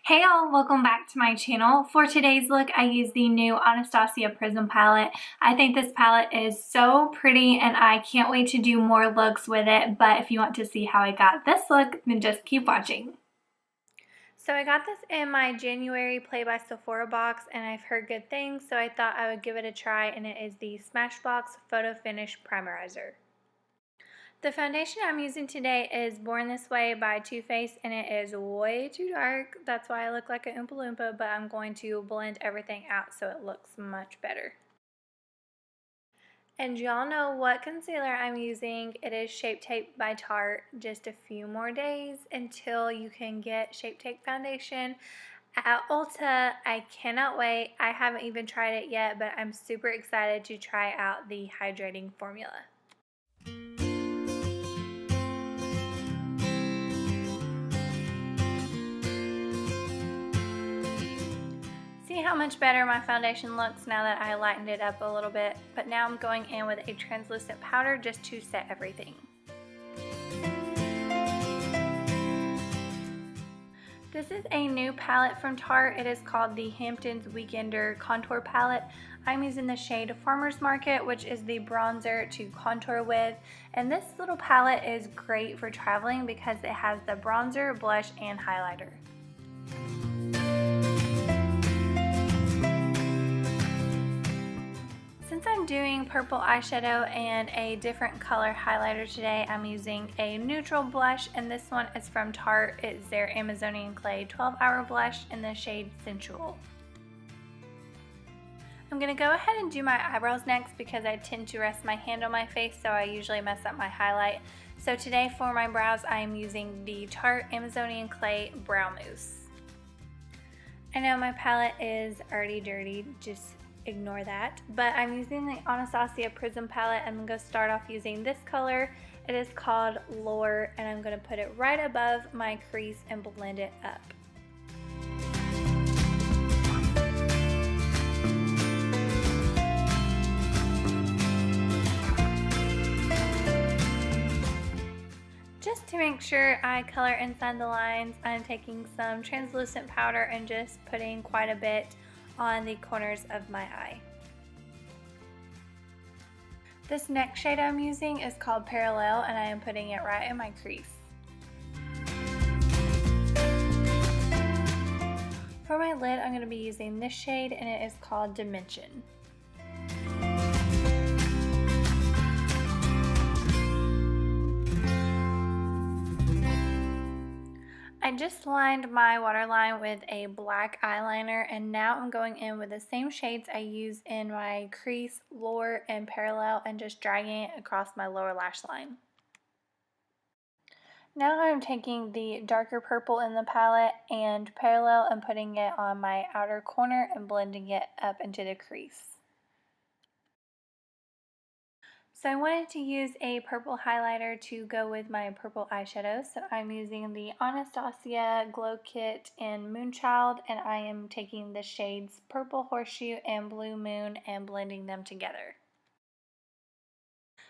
Hey all, welcome back to my channel. For today's look, I used the new Anastasia Prism palette. I think this palette is so pretty and I can't wait to do more looks with it, but if you want to see how I got this look, then just keep watching. So I got this in my January Play by Sephora box and I've heard good things, so I thought I would give it a try, and it is the Smashbox Photo Finish Primerizer. The foundation I'm using today is Born This Way by Too Faced, and it is way too dark. That's why I look like an Oompa Loompa, but I'm going to blend everything out so it looks much better. And y'all know what concealer I'm using. It is Shape Tape by Tarte. Just a few more days until you can get Shape Tape foundation at Ulta. I cannot wait. I haven't even tried it yet, but I'm super excited to try out the hydrating formula. See how much better my foundation looks now that I lightened it up a little bit, but now I'm going in with a translucent powder just to set everything. This is a new palette from Tarte. It is called the Hamptons Weekender Contour Palette. I'm using the shade Farmer's Market, which is the bronzer to contour with, and this little palette is great for traveling because it has the bronzer, blush, and highlighter. Since I'm doing purple eyeshadow and a different color highlighter today, I'm using a neutral blush, and this one is from Tarte. It's their Amazonian Clay 12-Hour Blush in the shade Sensual. I'm going to go ahead and do my eyebrows next because I tend to rest my hand on my face, so I usually mess up my highlight. So today for my brows, I'm using the Tarte Amazonian Clay Brow Mousse. I know my palette is already dirty, just ignore that, but I'm using the Anastasia Prism palette. I'm going to start off using this color. It is called Lure, and I'm going to put it right above my crease and blend it up. Just to make sure I color inside the lines, I'm taking some translucent powder and just putting quite a bit on the corners of my eye. This next shade I'm using is called Parallel, and I am putting it right in my crease. For my lid, I'm going to be using this shade, and it is called Dimension. I just lined my waterline with a black eyeliner, and now I'm going in with the same shades I used in my crease, Lure, and Parallel, and just dragging it across my lower lash line. Now I'm taking the darker purple in the palette and Parallel and putting it on my outer corner and blending it up into the crease. So I wanted to use a purple highlighter to go with my purple eyeshadow, so I'm using the Anastasia Glow Kit in Moonchild, and I am taking the shades Purple Horseshoe and Blue Moon and blending them together.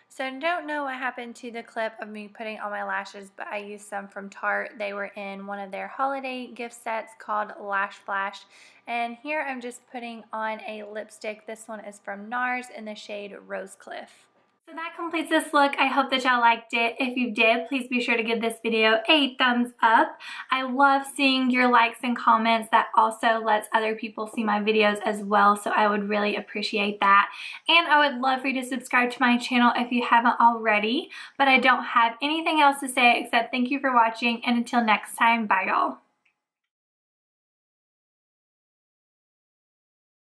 So I don't know what happened to the clip of me putting on my lashes, but I used some from Tarte. They were in one of their holiday gift sets called Lash Flash, and here I'm just putting on a lipstick. This one is from NARS in the shade Rosecliff. So that completes this look. I hope that y'all liked it. If you did, please be sure to give this video a thumbs up. I love seeing your likes and comments. That also lets other people see my videos as well, so I would really appreciate that. And I would love for you to subscribe to my channel if you haven't already. But I don't have anything else to say except thank you for watching, and until next time, bye y'all.